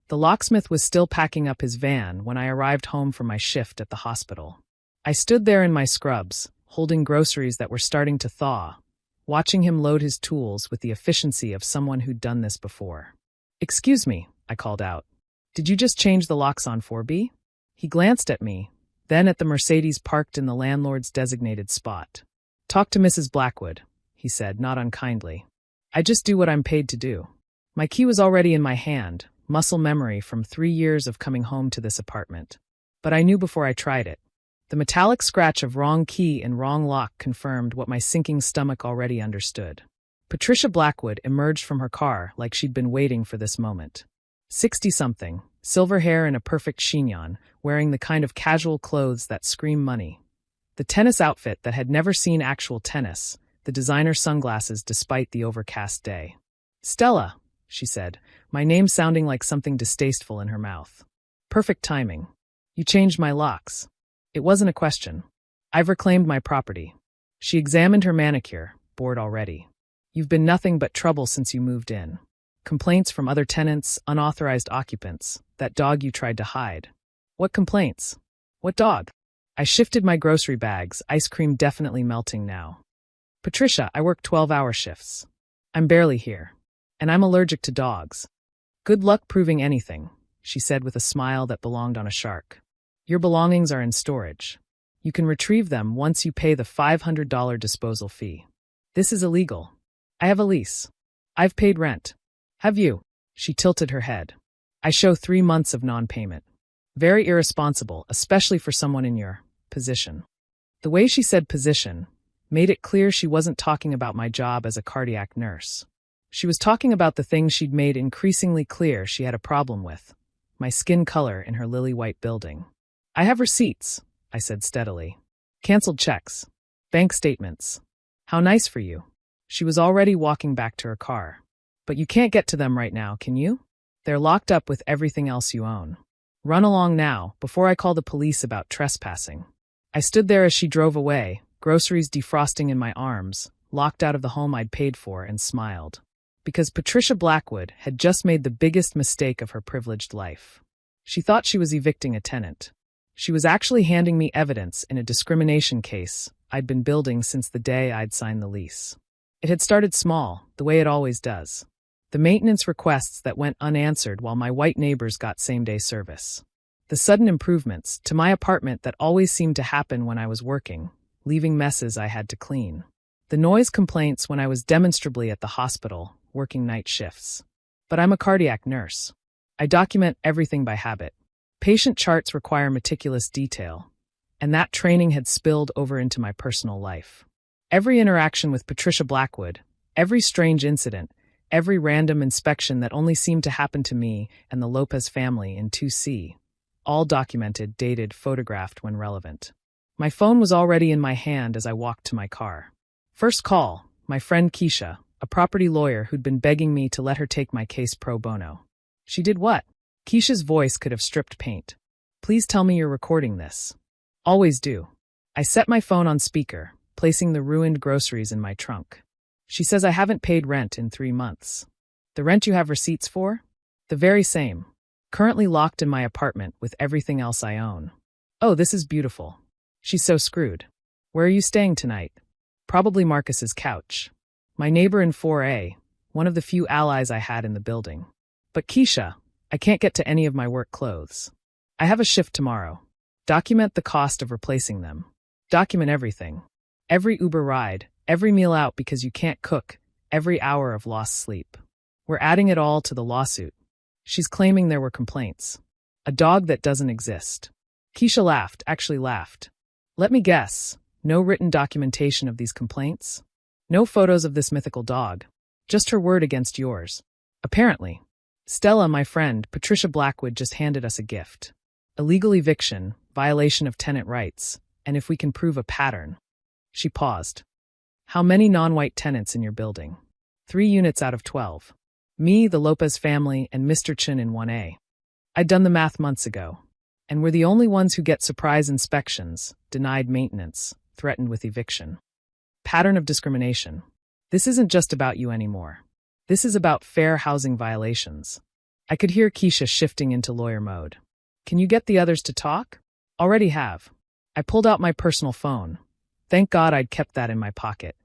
The locksmith was still packing up his van when I arrived home from my shift at the hospital. I stood there in my scrubs, holding groceries that were starting to thaw, watching him load his tools with the efficiency of someone who'd done this before. "Excuse me," I called out. "Did you just change the locks on 4B? He glanced at me, then at the Mercedes parked in the landlord's designated spot. "Talk to Mrs. Blackwood," he said, not unkindly. "I just do what I'm paid to do." My key was already in my hand, muscle memory from 3 years of coming home to this apartment. But I knew before I tried it. The metallic scratch of wrong key and wrong lock confirmed what my sinking stomach already understood. Patricia Blackwood emerged from her car like she'd been waiting for this moment. 60-something, silver hair in a perfect chignon, wearing the kind of casual clothes that scream money. The tennis outfit that had never seen actual tennis, the designer sunglasses despite the overcast day. "Stella," she said, my name sounding like something distasteful in her mouth. "Perfect timing. You changed my locks. It wasn't a question. I've reclaimed my property." She examined her manicure, bored already. "You've been nothing but trouble since you moved in. Complaints from other tenants, unauthorized occupants, that dog you tried to hide." "What complaints? What dog?" I shifted my grocery bags, ice cream definitely melting now. "Patricia, I work 12-hour shifts. I'm barely here. And I'm allergic to dogs." "Good luck proving anything," she said with a smile that belonged on a shark. "Your belongings are in storage. You can retrieve them once you pay the $500 disposal fee. This is illegal. I have a lease. I've paid rent. Have you?" She tilted her head. "I show 3 months of non-payment. Very irresponsible, especially for someone in your position." The way she said position made it clear she wasn't talking about my job as a cardiac nurse. She was talking about the things she'd made increasingly clear she had a problem with, my skin color in her lily-white building. "I have receipts," I said steadily. "Canceled checks. Bank statements. How nice for you." She was already walking back to her car. "But you can't get to them right now, can you? They're locked up with everything else you own. Run along now, before I call the police about trespassing." I stood there as she drove away, groceries defrosting in my arms, locked out of the home I'd paid for, and smiled. Because Patricia Blackwood had just made the biggest mistake of her privileged life. She thought she was evicting a tenant. She was actually handing me evidence in a discrimination case I'd been building since the day I'd signed the lease. It had started small, the way it always does. The maintenance requests that went unanswered while my white neighbors got same-day service. The sudden improvements to my apartment that always seemed to happen when I was working, leaving messes I had to clean. The noise complaints when I was demonstrably at the hospital, working night shifts. But I'm a cardiac nurse. I document everything by habit. Patient charts require meticulous detail, and that training had spilled over into my personal life. Every interaction with Patricia Blackwood, every strange incident, every random inspection that only seemed to happen to me and the Lopez family in 2C, all documented, dated, photographed when relevant. My phone was already in my hand as I walked to my car. First call, my friend Keisha, a property lawyer who'd been begging me to let her take my case pro bono. "She did what?" Keisha's voice could have stripped paint. "Please tell me you're recording this." "Always do." I set my phone on speaker, placing the ruined groceries in my trunk. "She says I haven't paid rent in 3 months. The rent you have receipts for?" "The very same. Currently locked in my apartment with everything else I own." "Oh, this is beautiful." She's so screwed. "Where are you staying tonight?" "Probably Marcus's couch." My neighbor in 4A, one of the few allies I had in the building. "But Keisha, I can't get to any of my work clothes. I have a shift tomorrow." "Document the cost of replacing them. Document everything. Every Uber ride, every meal out because you can't cook, every hour of lost sleep. We're adding it all to the lawsuit." She's claiming there were complaints. A dog that doesn't exist. Keisha laughed, actually laughed. "Let me guess, no written documentation of these complaints? No photos of this mythical dog? Just her word against yours?" "Apparently." "Stella, my friend, Patricia Blackwood just handed us a gift. Illegal eviction, violation of tenant rights, and if we can prove a pattern." She paused. "How many non-white tenants in your building?" 3 units out of 12. Me, the Lopez family, and Mr. Chin in 1A. I'd done the math months ago. And we're the only ones who get surprise inspections, denied maintenance, threatened with eviction. Pattern of discrimination. This isn't just about you anymore. This is about fair housing violations. I could hear Keisha shifting into lawyer mode. Can you get the others to talk? Already have. I pulled out my personal phone. Thank God I'd kept that in my pocket.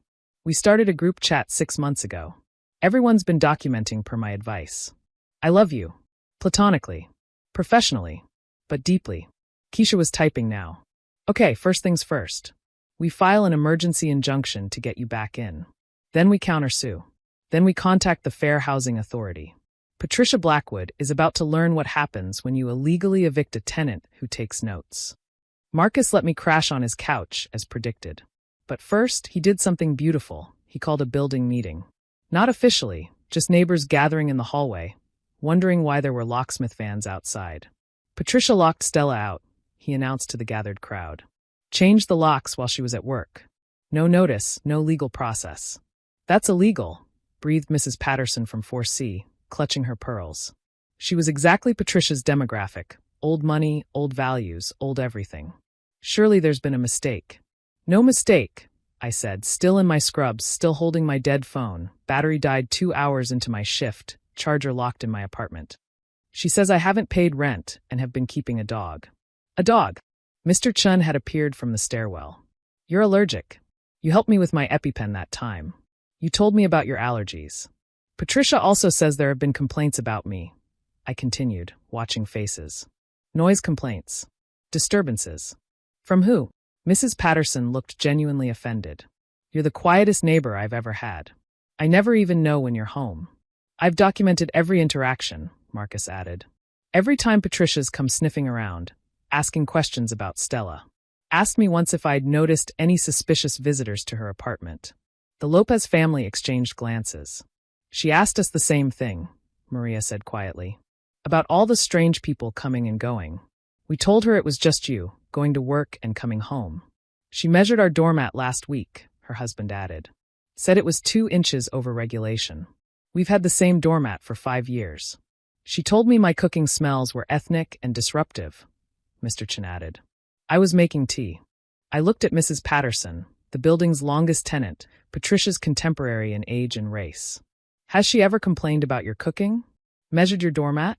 We started a group chat 6 months ago. Everyone's been documenting per my advice. I love you. Platonically. Professionally. But deeply. Keisha was typing now. Okay, first things first. We file an emergency injunction to get you back in. Then we countersue. Then we contact the Fair Housing Authority. Patricia Blackwood is about to learn what happens when you illegally evict a tenant who takes notes. Marcus let me crash on his couch, as predicted. But first, he did something beautiful. He called a building meeting. Not officially, just neighbors gathering in the hallway, wondering why there were locksmith vans outside. Patricia locked Stella out, he announced to the gathered crowd. Changed the locks while she was at work. No notice, no legal process. That's illegal, breathed Mrs. Patterson from 4C, clutching her pearls. She was exactly Patricia's demographic. Old money, old values, old everything. Surely there's been a mistake. No mistake, I said, still in my scrubs, still holding my dead phone. Battery died 2 hours into my shift, charger locked in my apartment. She says I haven't paid rent and have been keeping a dog. A dog. Mr. Chun had appeared from the stairwell. You're allergic. You helped me with my EpiPen that time. You told me about your allergies. Patricia also says there have been complaints about me. I continued, watching faces. Noise complaints. Disturbances. From who? Mrs. Patterson looked genuinely offended. You're the quietest neighbor I've ever had. I never even know when you're home. I've documented every interaction, Marcus added. Every time Patricia's come sniffing around, asking questions about Stella. Asked me once if I'd noticed any suspicious visitors to her apartment. The Lopez family exchanged glances. She asked us the same thing, Maria said quietly. About all the strange people coming and going. We told her it was just you, going to work and coming home. She measured our doormat last week, her husband added. Said it was 2 inches over regulation. We've had the same doormat for 5 years. She told me my cooking smells were ethnic and disruptive, Mr. Chin added. I was making tea. I looked at Mrs. Patterson, the building's longest tenant, Patricia's contemporary in age and race. Has she ever complained about your cooking? Measured your doormat?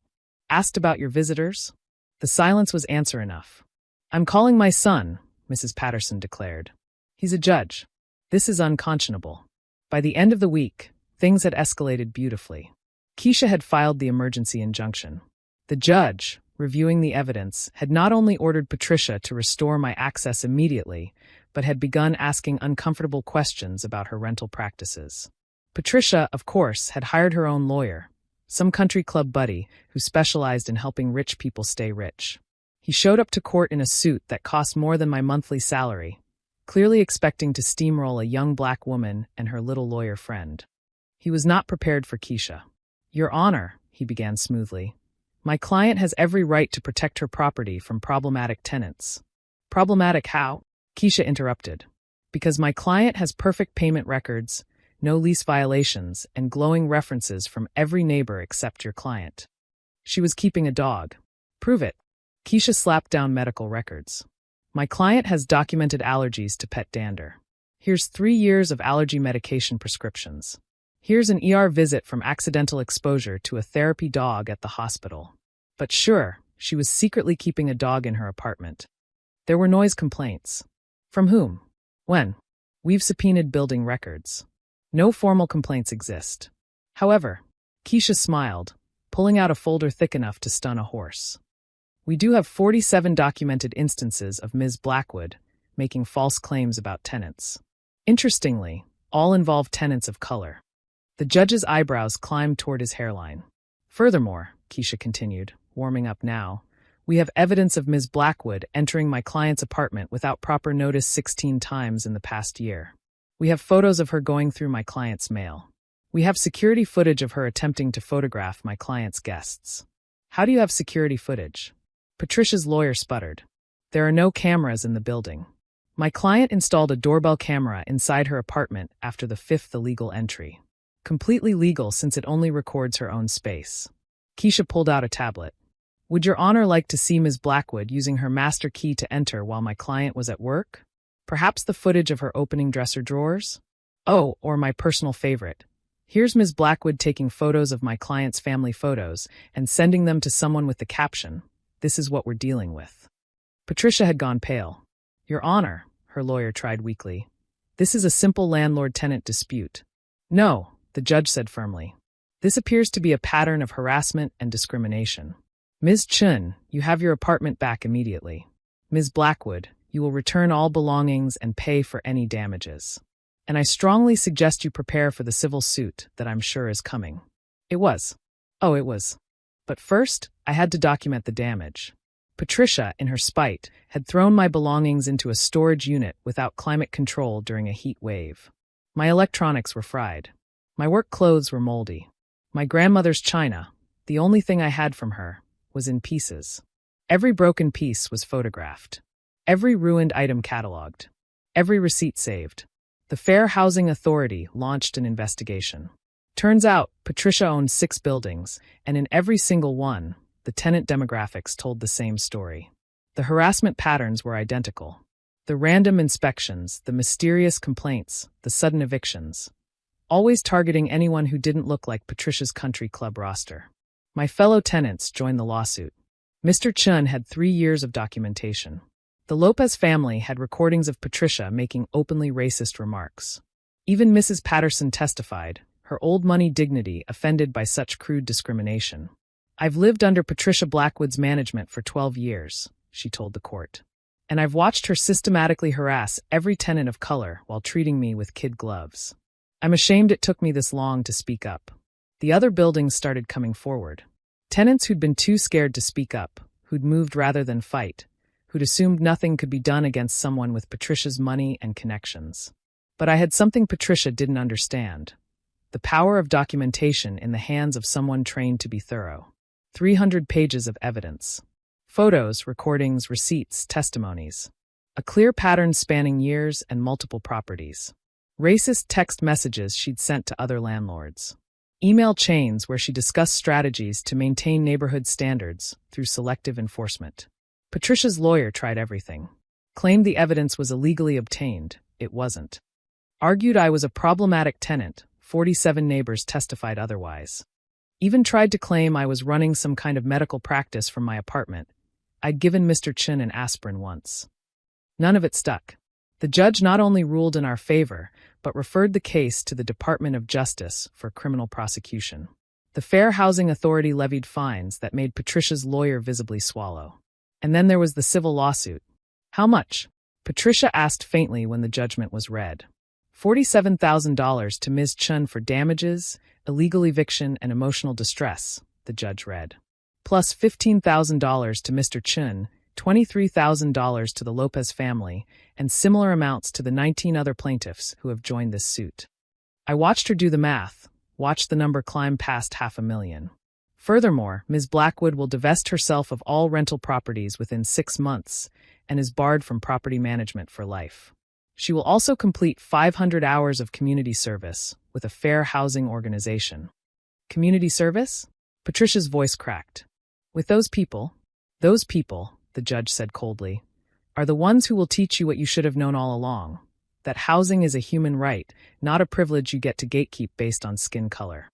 Asked about your visitors? The silence was answer enough. I'm calling my son, Mrs. Patterson declared. He's a judge. This is unconscionable. By the end of the week, things had escalated beautifully. Keisha had filed the emergency injunction. The judge, reviewing the evidence, had not only ordered Patricia to restore my access immediately, but had begun asking uncomfortable questions about her rental practices. Patricia, of course, had hired her own lawyer, some country club buddy who specialized in helping rich people stay rich. He showed up to court in a suit that cost more than my monthly salary, clearly expecting to steamroll a young black woman and her little lawyer friend. He was not prepared for Keisha. Your Honor, he began smoothly, my client has every right to protect her property from problematic tenants. Problematic how? Keisha interrupted. Because my client has perfect payment records, no lease violations, and glowing references from every neighbor except your client. She was keeping a dog. Prove it. Keisha slapped down medical records. My client has documented allergies to pet dander. Here's 3 years of allergy medication prescriptions. Here's an ER visit from accidental exposure to a therapy dog at the hospital. But sure, she was secretly keeping a dog in her apartment. There were noise complaints. From whom? When? We've subpoenaed building records. No formal complaints exist. However, Keisha smiled, pulling out a folder thick enough to stun a horse. We do have 47 documented instances of Ms. Blackwood making false claims about tenants. Interestingly, all involve tenants of color. The judge's eyebrows climbed toward his hairline. Furthermore, Keisha continued, warming up now, we have evidence of Ms. Blackwood entering my client's apartment without proper notice 16 times in the past year. We have photos of her going through my client's mail. We have security footage of her attempting to photograph my client's guests. How do you have security footage? Patricia's lawyer sputtered. There are no cameras in the building. My client installed a doorbell camera inside her apartment after the 5th illegal entry. Completely legal since it only records her own space. Keisha pulled out a tablet. Would Your Honor like to see Ms. Blackwood using her master key to enter while my client was at work? Perhaps the footage of her opening dresser drawers? Oh, or my personal favorite, Here's Ms. Blackwood taking photos of my client's family photos and sending them to someone with the caption, "This is what we're dealing with." Patricia had gone pale. "Your Honor," her lawyer tried weakly, "this is a simple landlord-tenant dispute." "No," the judge said firmly. "This appears to be a pattern of harassment and discrimination. Ms. Chun, you have your apartment back immediately. Ms. Blackwood, you will return all belongings and pay for any damages. And I strongly suggest you prepare for the civil suit that I'm sure is coming." It was. Oh, it was. But first, I had to document the damage. Patricia, in her spite, had thrown my belongings into a storage unit without climate control during a heat wave. My electronics were fried. My work clothes were moldy. My grandmother's china, the only thing I had from her, was in pieces. Every broken piece was photographed. Every ruined item cataloged. Every receipt saved. The Fair Housing Authority launched an investigation. Turns out, Patricia owned 6 buildings, and in every single one, the tenant demographics told the same story. The harassment patterns were identical. The random inspections, the mysterious complaints, the sudden evictions. Always targeting anyone who didn't look like Patricia's country club roster. My fellow tenants joined the lawsuit. Mr. Chun had 3 years of documentation. The Lopez family had recordings of Patricia making openly racist remarks. Even Mrs. Patterson testified, her old money dignity offended by such crude discrimination. "I've lived under Patricia Blackwood's management for 12 years, she told the court. "And I've watched her systematically harass every tenant of color while treating me with kid gloves. I'm ashamed it took me this long to speak up." The other buildings started coming forward. Tenants who'd been too scared to speak up, who'd moved rather than fight, who'd assumed nothing could be done against someone with Patricia's money and connections. But I had something Patricia didn't understand. The power of documentation in the hands of someone trained to be thorough. 300 pages of evidence. Photos, recordings, receipts, testimonies. A clear pattern spanning years and multiple properties. Racist text messages she'd sent to other landlords. Email chains where she discussed strategies to maintain neighborhood standards through selective enforcement. Patricia's lawyer tried everything. Claimed the evidence was illegally obtained. It wasn't. Argued I was a problematic tenant. 47 neighbors testified otherwise. Even tried to claim I was running some kind of medical practice from my apartment. I'd given Mr. Chin an aspirin once. None of it stuck. The judge not only ruled in our favor, but referred the case to the Department of Justice for criminal prosecution. The Fair Housing Authority levied fines that made Patricia's lawyer visibly swallow. And then there was the civil lawsuit. "How much?" Patricia asked faintly when the judgment was read. $47,000 to Ms. Chun for damages, illegal eviction, and emotional distress, the judge read. Plus $15,000 to Mr. Chun, $23,000 to the Lopez family, and similar amounts to the 19 other plaintiffs who have joined this suit. I watched her do the math, watched the number climb past $500,000. Furthermore, Ms. Blackwood will divest herself of all rental properties within 6 months and is barred from property management for life. She will also complete 500 hours of community service with a fair housing organization. Community service? Patricia's voice cracked. With those people, the judge said coldly, are the ones who will teach you what you should have known all along, that housing is a human right, not a privilege you get to gatekeep based on skin color.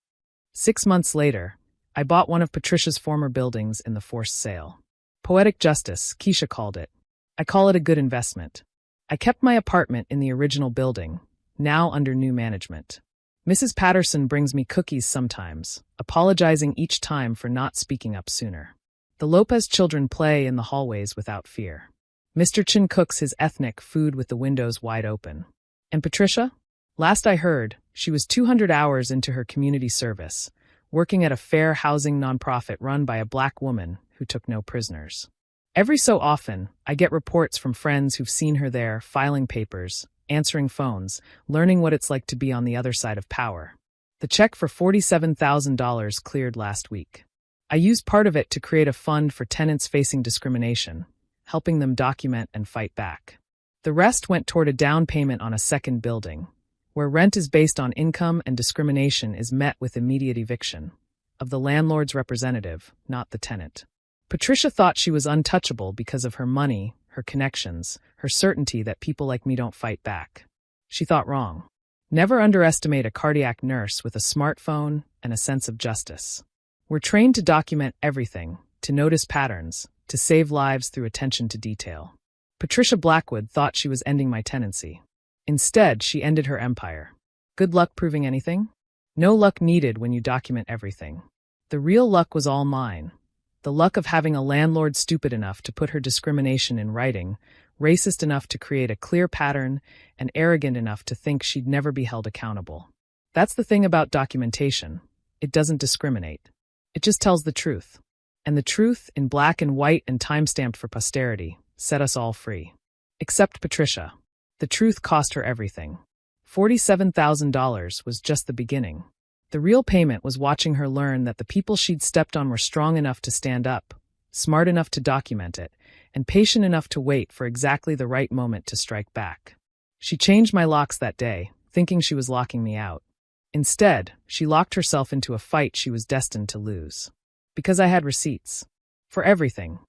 6 months later, I bought one of Patricia's former buildings in the forced sale. Poetic justice, Keisha called it. I call it a good investment. I kept my apartment in the original building, now under new management. Mrs. Patterson brings me cookies sometimes, apologizing each time for not speaking up sooner. The Lopez children play in the hallways without fear. Mr. Chin cooks his ethnic food with the windows wide open. And Patricia? Last I heard, she was 200 hours into her community service, working at a fair housing nonprofit run by a black woman who took no prisoners. Every so often, I get reports from friends who've seen her there, filing papers, answering phones, learning what it's like to be on the other side of power. The check for $47,000 cleared last week. I used part of it to create a fund for tenants facing discrimination, helping them document and fight back. The rest went toward a down payment on a second building, where rent is based on income and discrimination is met with immediate eviction, of the landlord's representative, not the tenant. Patricia thought she was untouchable because of her money, her connections, her certainty that people like me don't fight back. She thought wrong. Never underestimate a cardiac nurse with a smartphone and a sense of justice. We're trained to document everything, to notice patterns, to save lives through attention to detail. Patricia Blackwood thought she was ending my tenancy. Instead, she ended her empire. Good luck proving anything? No luck needed when you document everything. The real luck was all mine. The luck of having a landlord stupid enough to put her discrimination in writing, racist enough to create a clear pattern, and arrogant enough to think she'd never be held accountable. That's the thing about documentation. It doesn't discriminate. It just tells the truth. And the truth, in black and white and time-stamped for posterity, set us all free. Except Patricia. The truth cost her everything. $47,000 was just the beginning. The real payment was watching her learn that the people she'd stepped on were strong enough to stand up, smart enough to document it, and patient enough to wait for exactly the right moment to strike back. She changed my locks that day, thinking she was locking me out. Instead, she locked herself into a fight she was destined to lose. Because I had receipts. For everything.